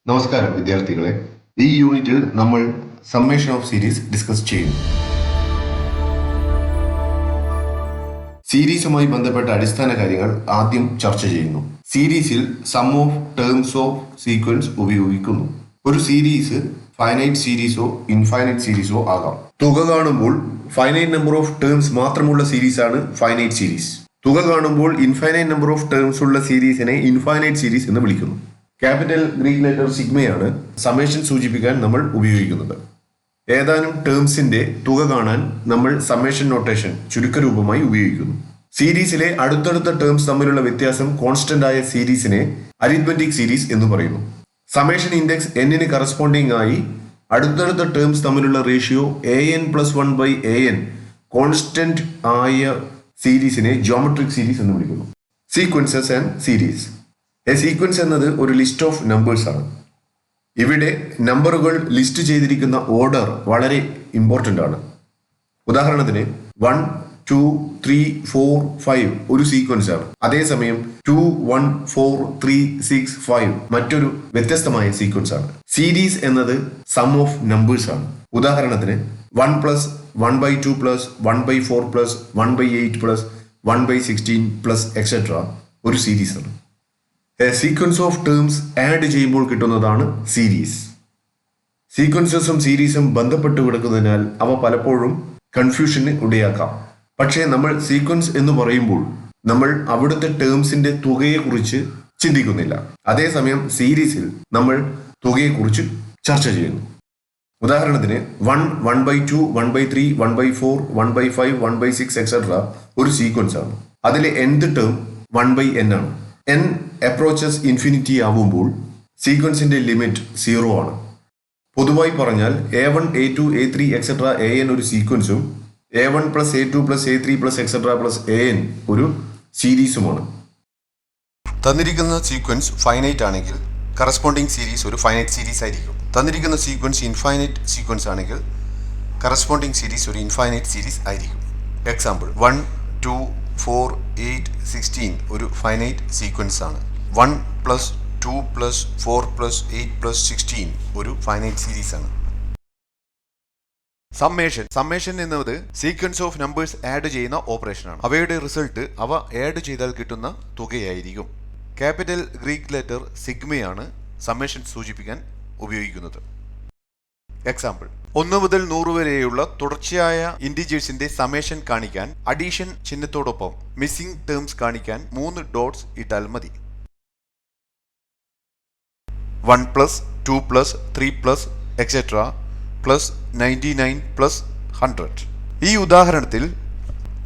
നമസ്കാരം വിദ്യാർത്ഥികളെ. ഈ യൂണിറ്റിൽ നമ്മൾ സമ്മേഷൻ ഓഫ് സീരീസ് ഡിസ്കസ് ചെയ്യുന്നു. സീരീസുമായി ബന്ധപ്പെട്ട അടിസ്ഥാന കാര്യങ്ങൾ ആദ്യം ചർച്ച ചെയ്യുന്നു. സീരീസിൽ sum of terms of sequence ഉപയോഗിക്കുന്നു. ഒരു സീരീസ് ഫൈനൈറ്റ് സീരീസോ ഇൻഫൈനൈറ്റ് സീരീസോ ആകാം. തുക കാണുമ്പോൾ ഫൈനൈറ്റ് നമ്പർ ഓഫ് ടേംസ് മാത്രമുള്ള സീരീസാണ് ഫൈനൈറ്റ് സീരീസ്. തുക കാണുമ്പോൾ ഇൻഫൈനൈറ്റ് നമ്പർ ഓഫ് ടേംസ് ഉള്ള സീരീസിനെ ഇൻഫൈനൈറ്റ് സീരീസ് എന്ന് വിളിക്കുന്നു. ക്യാപിറ്റൽ ഗ്രീക്ക് ലെറ്റർ സിഗ്മയാണ് സമ്മേഷൻ സൂചിപ്പിക്കാൻ നമ്മൾ ഉപയോഗിക്കുന്നത്. ഏതാനും ടേംസിന്റെ തുക കാണാൻ നമ്മൾ സമ്മേഷൻ നൊട്ടേഷൻ ചുരുക്കരൂപമായി ഉപയോഗിക്കുന്നു. സീരീസിലെ അടുത്തടുത്ത ടേംസ് തമ്മിലുള്ള വ്യത്യാസം കോൺസ്റ്റന്റ് ആയ സീരീസിനെ അരിത്മെറ്റിക് സീരീസ് എന്ന് പറയുന്നു. സമ്മേഷൻ ഇൻഡെക്സ് എന്നിന് കറസ്പോണ്ടിങ് ആയി അടുത്തടുത്ത ടേംസ് തമ്മിലുള്ള റേഷ്യോ an+1/an കോൺസ്റ്റന്റ് ആയ സീരീസിനെ ജിയോമെട്രിക് സീരീസ് എന്ന് വിളിക്കുന്നു. Sequences and series. A sequence എന്നത് ഒരു ലിസ്റ്റ് ഓഫ് നമ്പേഴ്സ് ആണ്. ഇവിടെ നമ്പറുകൾ ലിസ്റ്റ് ചെയ്തിരിക്കുന്ന ഓർഡർ വളരെ ഇമ്പോർട്ടൻ്റ് ആണ്. ഉദാഹരണത്തിന് 1, 2, 3, 4, 5 ഒരു സീക്വൻസ് ആണ്. അതേസമയം 2, 1, 4, 3, 6, 5 മറ്റൊരു വ്യത്യസ്തമായ സീക്വൻസ് ആണ്. സീരീസ് എന്നത് സം ഓഫ് നമ്പേഴ്സ് ആണ്. ഉദാഹരണത്തിന് 1 + 1/2 + 1/4 + 1/8 + 1/16 + എക്സെട്ര ഒരു സീരീസ് ആണ്. സീക്വൻസ് ഓഫ് ടേംസ് ആഡ് ചെയ്യുമ്പോൾ കിട്ടുന്നതാണ് സീരീസ്. സീക്വൻസസും സീരീസും ബന്ധപ്പെട്ട് കിടക്കുന്നതിനാൽ അവ പലപ്പോഴും കൺഫ്യൂഷന് ഇടയാക്കാം. പക്ഷേ നമ്മൾ സീക്വൻസ് എന്ന് പറയുമ്പോൾ നമ്മൾ അവിടുത്തെ ടേംസിന്റെ തുകയെക്കുറിച്ച് ചിന്തിക്കുന്നില്ല. അതേസമയം സീരീസിൽ നമ്മൾ തുകയെക്കുറിച്ച് ചർച്ച ചെയ്യുന്നു. ഉദാഹരണത്തിന് 1, 1/2, 1/3, 1/4, 1/5, 1/6 എക്സെട്ര ഒരു സീക്വൻസ് ആണ്. അതിലെ nth ടേം 1/n ആണ്. n അപ്രോച്ചസ് ഇൻഫിനിറ്റി ആവുമ്പോൾ സീക്വൻസിന്റെ ലിമിറ്റ് 0 ആണ്. പൊതുവായി പറഞ്ഞാൽ a1, a2, a3 etcetera an ഒരു സീക്വൻസും a1 + a2 + a3 + etcetera + an ഒരു സീരീസുമാണ്. തന്നിരിക്കുന്ന സീക്വൻസ് ഫൈനൈറ്റ് ആണെങ്കിൽ കറസ്പോണ്ടിങ് സീരീസ് ഒരു ഫൈനൈറ്റ് സീരീസ് ആയിരിക്കും. തന്നിരിക്കുന്ന സീക്വൻസ് ഇൻഫൈനൈറ്റ് സീക്വൻസ് ആണെങ്കിൽ കറസ്പോണ്ടിങ് സീരീസ് ഒരു ഇൻഫൈനൈറ്റ് സീരീസ് ആയിരിക്കും. എക്സാമ്പിൾ 1, 2, 4, 8, 16 ഒരു ഫൈനൈറ്റ് സീക്വൻസ് ആണ്. 1 + 2 + 4 + 8 + 16 ഒരു ഫൈനൈറ്റ് സീരീസ് ആണ്. സമ്മേഷൻ എന്നത് സീക്വൻസ് ഓഫ് നമ്പേഴ്സ് ആഡ് ചെയ്യുന്ന ഓപ്പറേഷൻ ആണ്. അവയുടെ റിസൾട്ട് അവ ആഡ് ചെയ്താൽ കിട്ടുന്ന തുകയായിരിക്കും. ക്യാപിറ്റൽ ഗ്രീക്ക് ലെറ്റർ സിഗ്മയാണ് സമ്മേഷൻ സൂചിപ്പിക്കാൻ ഉപയോഗിക്കുന്നത്. എക്സാമ്പിൾ 1 മുതൽ 100 വരെയുള്ള തുടർച്ചയായ ഇൻഡിജേഴ്സിന്റെ സമ്മേഷൻ കാണിക്കാൻ അഡീഷൻ ചിഹ്നത്തോടൊപ്പം മിസ്സിംഗ് ടേംസ് കാണിക്കാൻ 3 ഡോട്ട്സ് ഇട്ടാൽ മതി. 1 + 2 + 3 എക്സെട്ര +99 +100. ഈ ഉദാഹരണത്തിൽ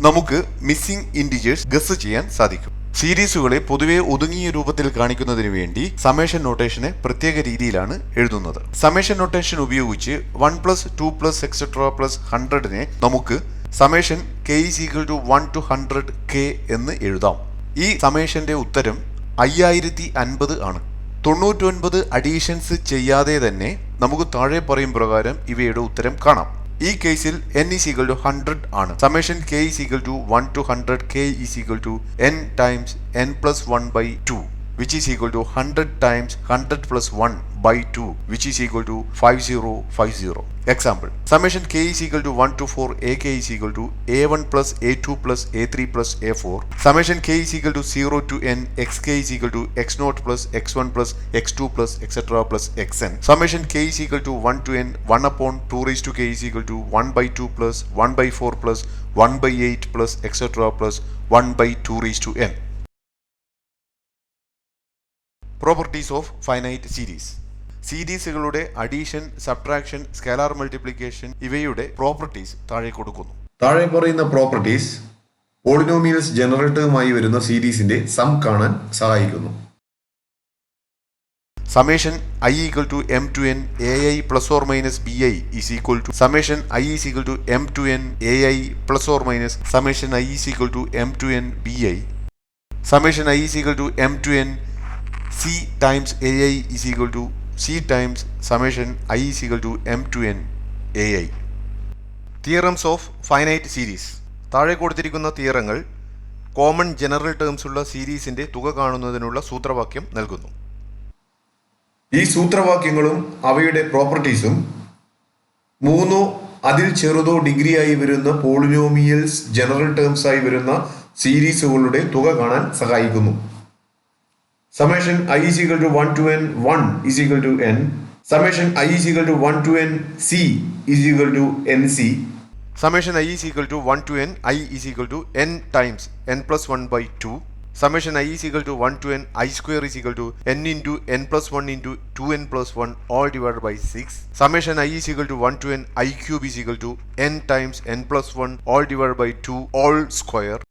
നമുക്ക് മിസ്സിംഗ് ഇൻഡിജേഴ്സ് ഗസ് ചെയ്യാൻ സാധിക്കും. സീരീസുകളെ പൊതുവെ ഒതുങ്ങിയ രൂപത്തിൽ കാണിക്കുന്നതിന് വേണ്ടി സമ്മേഷൻ നൊട്ടേഷനെ പ്രത്യേക രീതിയിലാണ് എഴുതുന്നത്. സമ്മേഷൻ നൊട്ടേഷൻ ഉപയോഗിച്ച് 1 + 2 + എക്സെട്ര +100നെ നമുക്ക് സമ്മേഷൻ k = 1 to 100k എന്ന് എഴുതാം. ഈ സമ്മേഷന്റെ ഉത്തരം 5050 ആണ്. 99 അഡീഷൻസ് ചെയ്യാതെ തന്നെ നമുക്ക് താഴെ പറയും പ്രകാരം ഇവയുടെ ഉത്തരം കാണാം. ഈ കേസിൽ n = 100 ആണ്. Summation k = 1 to 100k = n times n+1/2 which is equal to 100 times 100 + 1/2 which is equal to 5050. Example, summation k = 1 to 4 ak = a1 + a2 + a3 + a4. Summation k = 0 to n xk = x0 + x1 + x2 + etc. + xn. Summation k = 1 to n 1/2 k = 1/2 + 1/4 + 1/8 + etc. + 1/2 n. Properties of finite series. സീരീസുകളുടെ addition, subtraction, scalar multiplication ഇവയുടെ properties താഴെ കൊടുക്കുന്നു. താഴെ പറയുന്ന properties polynomials general ടേമായി വരുന്ന സീരീസിന്റെ some കാണാൻ സഹായിക്കുന്നു. Summation I = m to n ai ± bi is equal to summation I = m to n ai ± summation I = m to n bi. Summation I = m to n c times ai is equal to c times summation I = m to n ai. Theorems of finite series. താഴെ കൊടുത്തിരിക്കുന്ന തിയറങ്ങൾ common general terms ഉള്ള സീരീസിന്റെ തുക കാണുന്നതിനുള്ള സൂത്രവാക്യം നൽകുന്നു. ഈ സൂത്രവാക്യങ്ങളും അവയുടെ പ്രോപ്പർട്ടീസും മൂന്നോ അതിൽ ചെറുതോ ഡിഗ്രിയായി വരുന്ന പോളിനോമിയൽസ് ജനറൽ ടേംസ് ആയി വരുന്ന സീരീസുകളുടെ തുക കാണാൻ സഹായിക്കുന്നു. Summation I is equal to 1 to n 1 is equal to n. Summation I is equal to 1 to n c is equal to nc. Summation I is equal to 1 to n I is equal to n times n plus 1 by 2. Summation I is equal to 1 to n I square is equal to n into n plus 1 into 2n plus 1 all divided by 6. Summation I is equal to 1 to n I cube is equal to n times n plus 1 all divided by 2 all square.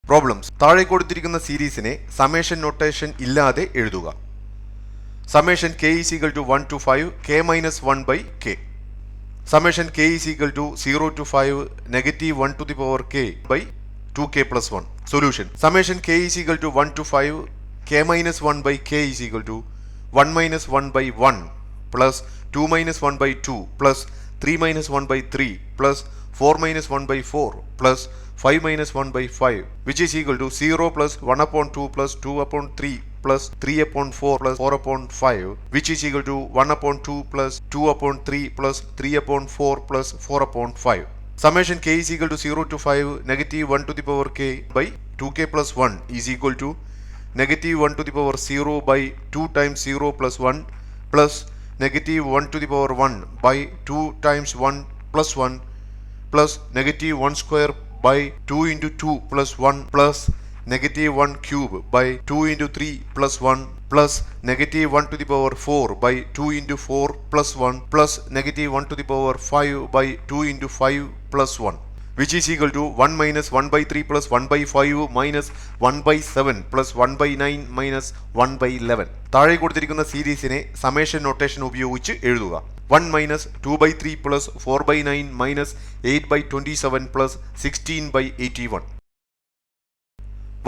Problems. താഴെ കൊടുത്തിരിക്കുന്ന സീരീസിനെ summation notation ഇല്ലാതെ എഴുതുക. Summation k is equal to 1 to 5 k minus 1 by k. Summation k is equal to 0 to 5 negative 1 to the power k by 2k plus 1. Solution. Summation k is equal to 1 to 5 k minus 1 by k is equal to 1 minus 1 by 1 plus 2 minus 1 by 2 plus 3 minus 1 by 3 plus 4 minus 1 by 4 plus 5 minus 1 by 5 which is equal to 0 plus 1 upon 2 plus 2 upon 3 plus 3 upon 4 plus 4 upon 5 which is equal to 1 upon 2 plus 2 upon 3 plus 3 upon 4 plus 4 upon 5. Summation k is equal to 0 to 5 negative 1 to the power k by 2k plus 1 is equal to negative 1 to the power 0 by 2 times 0 plus 1 plus negative 1 to the power 1 by 2 times 1 plus 1 plus negative 1 square by 2 into 2 plus 1 plus negative 1 cube by 2 into 3 plus 1 plus negative 1 to the power 4 by 2 into 4 plus 1 plus negative 1 to the power 5 by 2 into 5 plus 1 which is equal to 1 minus 1 by 3 plus 1 by 5 minus 1 by 7 plus 1 by 9 minus 1 by 11. താഴെ കൊടുത്തിരിക്കുന്ന സീരീസിനെ summation notation ഉപയോഗിച്ച് എഴുതുക. 1 minus 2 by 3 plus 4 by 9 minus 8 by 27 plus 16 by 81.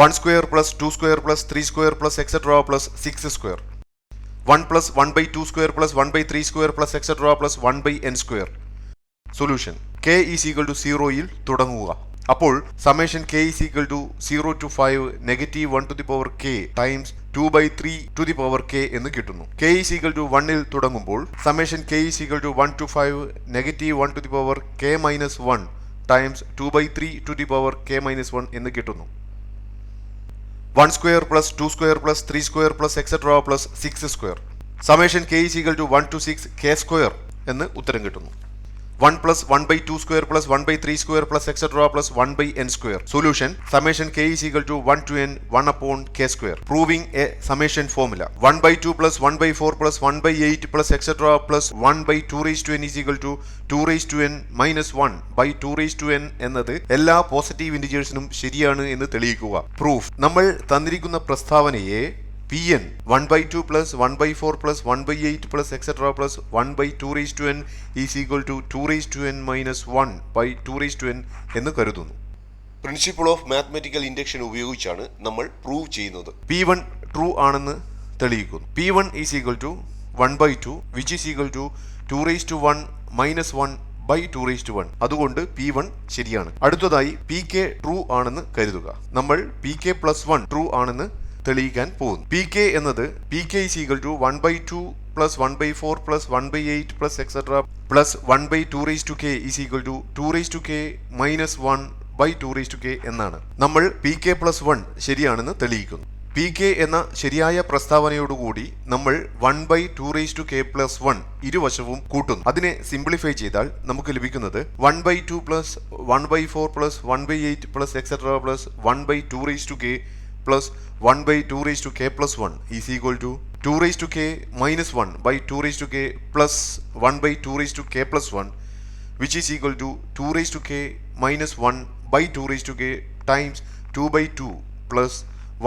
1 square plus 2 square plus 3 square plus etc. plus 6 square. 1 plus 1 by 2 square plus 1 by 3 square plus etc. plus 1 by n square. Solution. K is equal to 0 യിൽ തുടങ്ങുക. അപ്പോൾ summation k is equal to 0 to 5 negative 1 to the power k times 2 by 3 to the power k എന്ന് കിട്ടുന്നു. k is equal to 1 ൽ തുടങ്ങുമ്പോൾ summation k is equal to 1 to 5 negative 1 to the power k minus 1 times 2 by 3 to the power k minus 1 എന്ന് കിട്ടുന്നു. 1 square plus 2 square plus 3 square plus etc. plus 6 square. Summation k is equal to 1 to 6 k square എന്ന് ഉത്തരം കിട്ടുന്നു. 1 plus 1 by 2 square plus 1 by 3 square plus etc. plus 1 by n square. Solution. Summation k is equal to 1 to n 1 upon k square. Proving a summation formula. 1 by 2 plus 1 by 4 plus 1 by 8 plus etc. plus 1 by 2 raised to n is equal to 2 raised to n minus 1 by 2 raised to n എന്നത് എല്ലാ positive ഇൻറ്റിജേഴ്സിനും ശരിയാണ് എന്ന് തെളിയിക്കുക. Proof. നമ്മൾ തന്നിരിക്കുന്ന പ്രസ്താവനയെ Pn 1 by 2 plus 1 by 4 plus 1 by 8 plus etc. plus 1 by 2 raised to n is equal to 2 raised to n minus 1 by 2 raised to n എന്ന് കരുതുന്നു. പ്രിൻസിപ്പിൾ ഓഫ് മാത്തമാറ്റിക്കൽ ഇൻഡക്ഷൻ ഉപയോഗിച്ചാണ് നമ്മൾ പ്രൂവ് ചെയ്യുന്നത്. P1 ട്രൂ ആണെന്ന് തെളിയിക്കുന്നു. P1 is equal to 1 by 2 which is equal to 2 raised to 1 minus 1 by 2 raised to 1. അതുകൊണ്ട് P1 ശരിയാണ്. അടുത്തതായി Pk ട്രൂ ആണെന്ന് കരുതുക. നമ്മൾ Pk plus 1 ട്രൂ ആണെന്ന് തെളിയിക്കാൻ പോകുന്നു. Pk എന്നത് Pk is equal to 1 by 2 plus 1 by 4 plus 1 by 8 plus etc. plus 1 by 2 raised to k is equal to 2 raised to k minus 1 by 2 raised to k എന്നാണ്. നമ്മൾ Pk plus 1 ശരിയാണെന്ന് തെളിയിക്കുന്നു. Pk എന്ന ശരിയായ പ്രസ്താവനയോടുകൂടി നമ്മൾ 1 by 2 raised to k plus 1 ഇരുവശവും കൂട്ടുന്നു. അതിനെ സിംപ്ലിഫൈ ചെയ്താൽ നമുക്ക് ലഭിക്കുന്നത് 1 by 2 plus 1 by 4 plus 1 by 8 plus etc. plus 1 by 2 raised to k plus 1 by 2 raised to k plus 1 is equal to 2 raised to k minus 1 by 2 raised to k plus 1 by 2 raised to k plus 1 which is equal to 2 raised to k minus 1 by 2 raised to k times 2 by 2 plus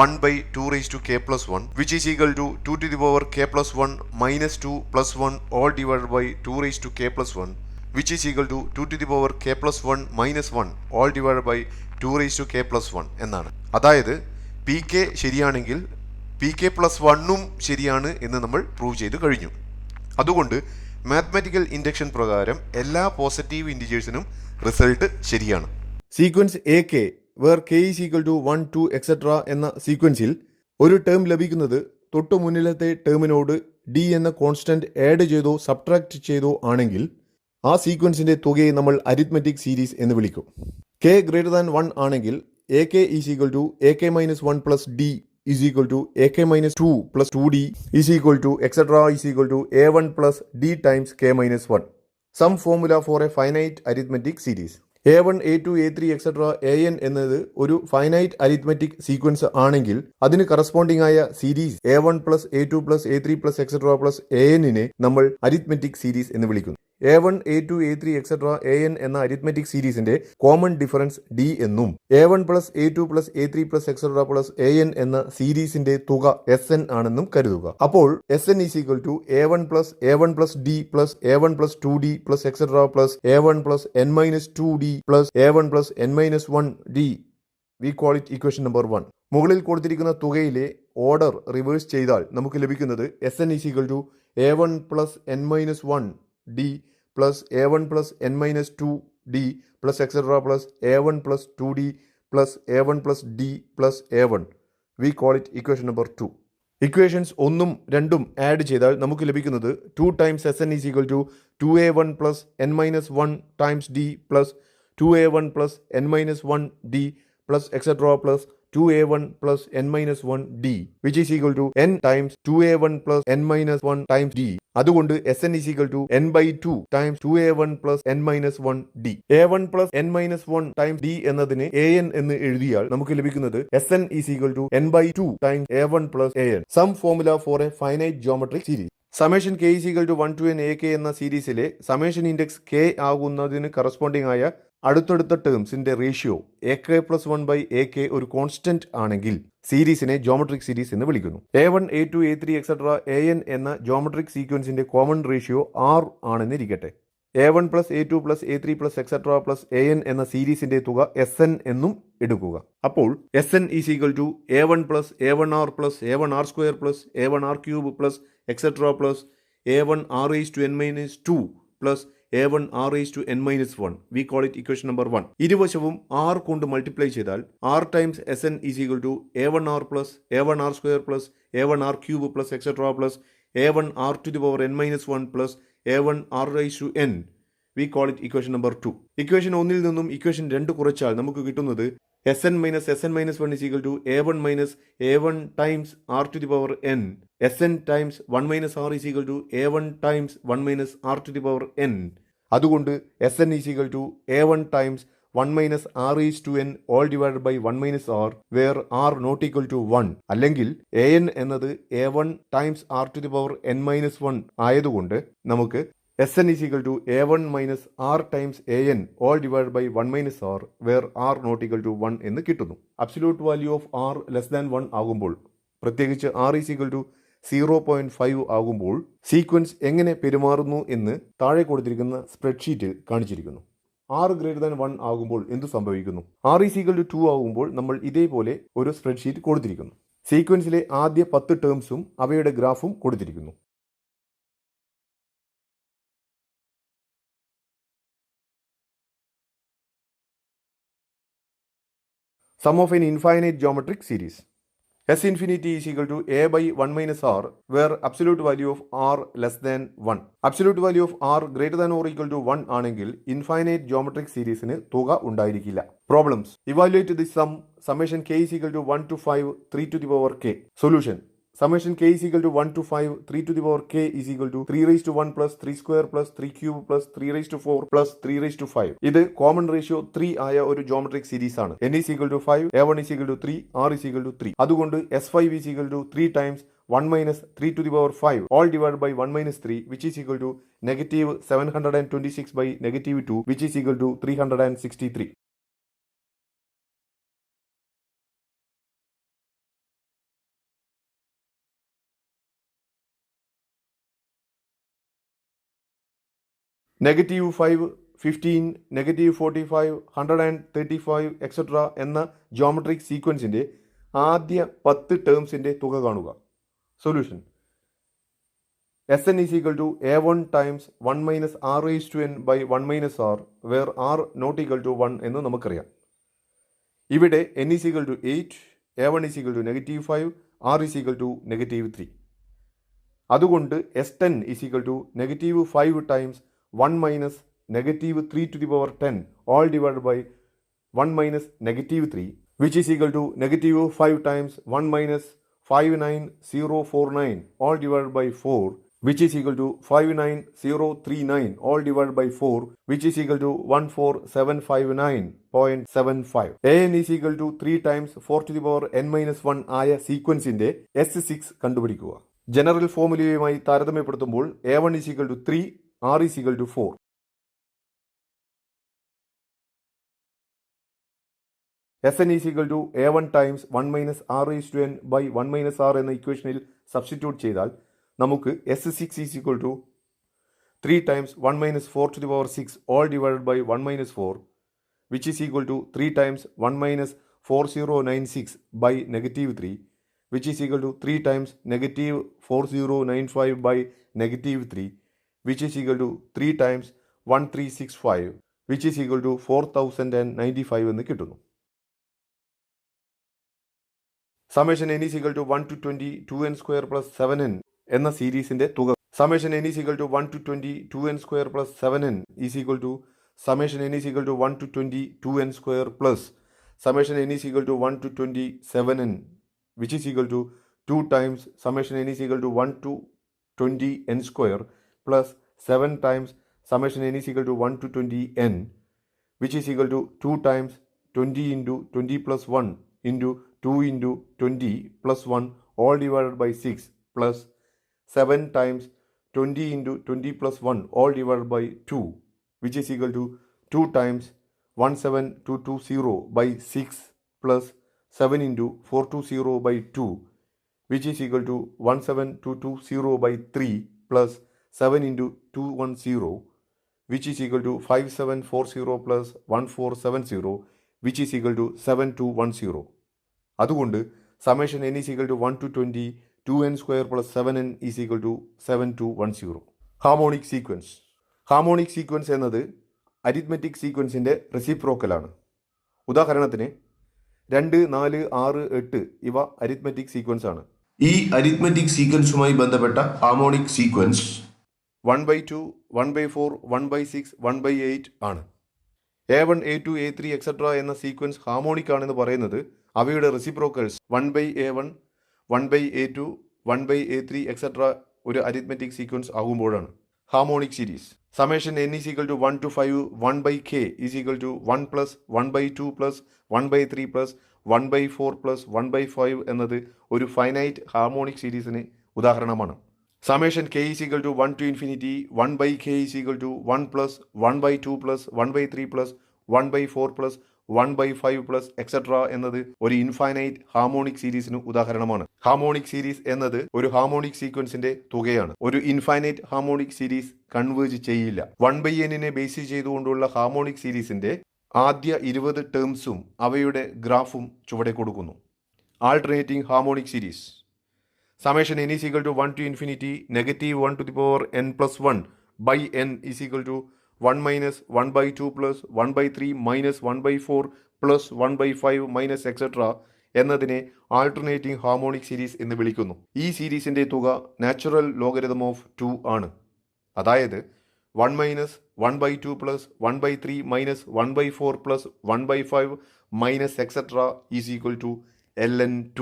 1 by 2 raised to k plus 1 which is equal to 2 to the power k plus 1 minus 2 plus 1 all divided by 2 raised to k plus 1 which is equal to 2 to the power k plus 1 minus 1 all divided by 2 raised to k plus 1 എന്നാണ്. അതായത് Pk ശരിയാണെങ്കിൽ Pk plus 1ഉം ശരിയാണ് എന്ന് നമ്മൾ prove ചെയ്ത് കഴിഞ്ഞു. അതുകൊണ്ട് mathematical induction പ്രകാരം എല്ലാ പോസിറ്റീവ് ഇൻറ്റിജേഴ്സിനും റിസൾട്ട് ശരിയാണ്. Sequence AK where k is equal to 1 2 etc. എന്ന സീക്വൻസിൽ ഒരു ടേം ലഭിക്കുന്നത് തൊട്ടു മുന്നിലത്തെ ടേമിനോട് ഡി എന്ന കോൺസ്റ്റന്റ് ആഡ് ചെയ്തോ സബ്ട്രാക്ട് ചെയ്തോ ആണെങ്കിൽ ആ സീക്വൻസിന്റെ തുകയെ നമ്മൾ അരിത്മെറ്റിക് സീരീസ് എന്ന് വിളിക്കും. കെ ഗ്രേറ്റർ ദാൻ 1 ആണെങ്കിൽ a k is equal to a k minus 1 plus d is equal to a k minus 2 plus 2d is equal to etcetera is equal to a1 plus d times k minus 1. Sum formula for a finite arithmetic series. a1 a2 a3 etcetera an എന്നത് ഒരു finite arithmetic sequence ആണെങ്കിൽ അതിന് corresponding ആയ series a1 plus a2 plus a3 plus etcetera plus an-നെ നമ്മൾ arithmetic series എന്ന് വിളിക്കുന്നു. a1 a2 a3 etcetera an എന്ന അരിത്മെറ്റിക് സീരീസിന്റെ കോമൺ ഡിഫറൻസ് d എന്നും a1 plus a2 plus a3 plus etcetera plus an എന്ന സീരീസിന്റെ തുക sn ആണെന്നും കരുതുക. അപ്പോൾ sn is equal to a1 plus d plus a1 plus 2d plus etcetera plus a1 plus n minus 2d plus a1 plus n minus 1d. We call it equation number 1. മുകളിൽ കൊടുത്തിരിക്കുന്ന തുകയിലെ order reverse ചെയ്താൽ നമുക്ക് ലഭിക്കുന്നത് sn is equal to a1 plus n minus 1d plus a1 plus n minus 2d plus etc plus a1 plus 2d plus a1 plus d plus a1. We call it equation number 2. Equations 1ഉം 2ഉം add ചെയ്താൽ നമുക്ക് ലഭിക്കുന്നത് 2 times sn is equal to 2a1 plus n minus 1 times d plus 2a1 plus n minus 1 d plus etcetera plus 2a1 plus n minus 1d which is equal to n times 2a1 plus n minus 1 times d. അതുകൊണ്ട് sn is equal to n by 2 times 2a1 plus n minus 1d. a1 plus n minus 1 times d എന്നതിനെ an എന്ന് എഴുതിയാൽ നമുക്ക് ലഭിക്കുന്നത് sn is equal to n by 2 times a1 plus an. Some formula for a finite geometric series. Summation k is equal to 1 to n ak എന്ന സീരീസിലെ summation index k ആകുന്നതിന് corresponding ആയ അടുത്തടുത്ത ടേംസിന്റെ ratio A K plus 1 by A K ഒരു constant ആണെങ്കിൽ സീരീസിനെ geometric series എന്ന് വിളിക്കുന്നു. a1 a2 a3 etcetera an എന്ന ജോമെട്രിക് സീക്വൻസിന്റെ കോമൺ റേഷ്യോ r ആണെന്നിരിക്കട്ടെ. a1 plus a2 plus a3 plus etcetera plus an എന്ന സീരീസിന്റെ തുക sn എന്നും എടുക്കുക. അപ്പോൾ sn is equal to a1 plus a1r plus a1r square plus a1r cube plus etcetera plus a1r raised to n minus 2 plus a1 r raised to n minus 1. We call it equation number 1. ഇരുവശവും r കൊണ്ട് multiply ചെയ്താൽ r times sn is equal to a1r plus a1r square plus a1r cube plus etc plus a1r to the power n minus 1 plus a1r raised to n. We call it equation number 2. Equation 1ൽ നിന്നും equation 2 കുറച്ചാൽ നമുക്ക് കിട്ടുന്നത് sn minus 1 is equal to a1 minus a1 times r to the power n. sn times 1 minus r is equal to a1 times 1 minus r to the power n. അതുകൊണ്ട് sn is equal to a1 times 1 minus r is to n all divided by 1 minus r where r not equal to 1. അല്ലെങ്കിൽ an എന്നത് a1 times r to the power n minus 1 ആയതുകൊണ്ട് നമുക്ക് sn is equal to a1 minus r times an all divided by 1 minus r where r not equal to 1 എന്ന് കിട്ടുന്നു. Absolute value of r less than 1 ആകുമ്പോൾ, പ്രത്യേകിച്ച് r is equal to 0.5 ആകുമ്പോൾ sequence എങ്ങനെ പെരുമാറുന്നു എന്ന് താഴെ കൊടുത്തിരിക്കുന്ന സ്പ്രെഡ്ഷീറ്റിൽ കാണിച്ചിരിക്കുന്നു. r ഗ്രേറ്റർ ദാൻ 1 ആകുമ്പോൾ എന്ത് സംഭവിക്കുന്നു? r is equal to 2 ആകുമ്പോൾ നമ്മൾ ഇതേപോലെ ഒരു സ്പ്രെഡ്ഷീറ്റ് കൊടുത്തിരിക്കുന്നു. സീക്വൻസിലെ ആദ്യ 10 ടേംസും അവയുടെ ഗ്രാഫും കൊടുത്തിരിക്കുന്നു. Sum of an infinite geometric series. S infinity is equal to a by 1 minus r where absolute value of r less than 1. Absolute value of r greater than or equal to 1 ആണെങ്കിൽ infinite geometric സീരീസിന് തുക ഉണ്ടായിരിക്കില്ല. Problems. Evaluate the sum summation k is equal to 1 to 5 3 to the power k. Solution. Summation k is equal to 1 to 5 3 to the power k is equal to 3 raised to 1 plus 3 square plus 3 cube plus 3 raised to 4 plus 3 raised to 5. ഇത് common ratio 3 ആയ ഒരു geometric series ആണ്. n is equal to 5, a1 is equal to 3, r is equal to 3. അതുകൊണ്ട് s5 is equal to 3 times 1 minus 3 to the power 5 all divided by 1 minus 3 which is equal to negative 726 by negative 2 which is equal to 363. Negative 5, 15, negative 45, 135 etcetera എന്ന geometric സീക്വൻസിൻ്റെ ആദ്യ 10 ടേംസിൻ്റെ തുക കാണുക. Solution. sn is equal to a1 times 1 minus r raised to n by 1 minus r where r not equal to 1 എന്ന് നമുക്കറിയാം. ഇവിടെ n is equal to 8, a1 is equal to negative 5, r is equal to negative 3. അതുകൊണ്ട് S10 is equal to -5 times 1 minus -3 to the power 10 all divide by 1 minus -3 which is equal to -5 times 1 minus 59049 all divided by 4 which is equal to 59039 all divided by 4 which is equal to 14759.75. an is equal to 3 times 4 to the power n minus 1 ആയ സീക്വൻസിന്റെ S6 കണ്ടുപിടിക്കുക. General ഫോർമുലയുമായി താരതമ്യപ്പെടുത്തുമ്പോൾ a1 is equal to 3, r is equal to 4. Sn is equal to a1 times 1 minus r raised to n by 1 minus r എന്ന ഇക്വേഷനിൽ substitute ചെയ്താൽ നമുക്ക് S6 is equal to 3 times 1 minus 4 to the power 6 all divided by 1 minus 4 which is equal to 3 times 1 minus 4096 by -3 which is equal to 3 times -4095 by -3 which is equal to 3 times 1365 which is equal to 4095 എന്ന് കിട്ടുന്നു. Summation n is equal to 1 to 20 2n square plus 7n എന്ന സീരീസിന്റെ തുക. Summation n is equal to 1 to 20 2n square plus 7n is equal to summation n is equal to 1 to 20 2n square plus summation n is equal to 1 to 20 7n which is equal to 2 times summation n is equal to 1 to 20 n square plus 7 times summation n is equal to 1 to 20 n which is equal to 2 times 20 into 20 plus 1 into 2 into 20 plus 1 all divided by 6 plus 7 times 20 into 20 plus 1 all divided by 2 which is equal to 2 times 17220 by 6 plus 7 into 420 by 2 which is equal to 17220 by 3 plus 7 into 210 which is equal to 5740 plus 1470 which is equal to 7210. അതുകൊണ്ട് summation n is equal to 1 to 20 2n square plus 7n is equal to 7210. Harmonic sequence. Harmonic sequence എന്നത് arithmetic സീക്വൻസിൻ്റെ റെസിപ്രോക്കലാണ്. ഉദാഹരണത്തിന് 2 4 6 8 ഇവ arithmetic sequence ആണ്. ഈ arithmetic സീക്വൻസുമായി ബന്ധപ്പെട്ട harmonic sequence 1/2 1/4 1/6 1/8 ആണ്. a1 a2 a3 etcetera എന്ന sequence harmonic ആണെന്ന് പറയുന്നത് അവയുടെ reciprocals 1/a1 1/a2 1/a3 etcetera ഒരു അരിത്മെറ്റിക് സീക്വൻസ് ആകുമ്പോഴാണ്. Harmonic series. Summation n is equal to 1 to 5 1/k is equal to 1 plus 1/2 plus 1/3 plus 1/4 plus 1/5 എന്നത് ഒരു finite harmonic സീരീസിന് ഉദാഹരണമാണ്. Summation k is equal to 1 to infinity 1/k is equal to 1 plus 1/2 plus 1/3 plus 1/4 plus 1/5 plus etcetera എന്നത് ഒരു infinite harmonic സീരീസിന് ഉദാഹരണമാണ്. Harmonic series എന്നത് ഒരു harmonic സീക്വൻസിന്റെ തുകയാണ്. ഒരു ഇൻഫൈനൈറ്റ് ഹാർമോണിക് സീരീസ് കൺവേർജ് ചെയ്യില്ല. 1/n ബേസ് ചെയ്തുകൊണ്ടുള്ള ഹാർമോണിക് സീരീസിന്റെ ആദ്യ 20 ടേംസും അവയുടെ ഗ്രാഫും ചുവടെ കൊടുക്കുന്നു. Alternating harmonic series. Summation n is equal to 1 to infinity -1 to the power n plus 1 by n is equal to 1 minus 1/2 plus 1/3 minus 1/4 plus 1/5 minus etc. എന്നതിനെ alternating harmonic series എന്ന് വിളിക്കുന്നു. ഈ സീരീസിന്റെ തുക നാച്ചുറൽ ലോഗരിതം ഓഫ് 2 ആണ്. അതായത് 1 minus 1/2 plus 1/3 minus 1/4 plus 1/5 minus etc. is equal to ln2.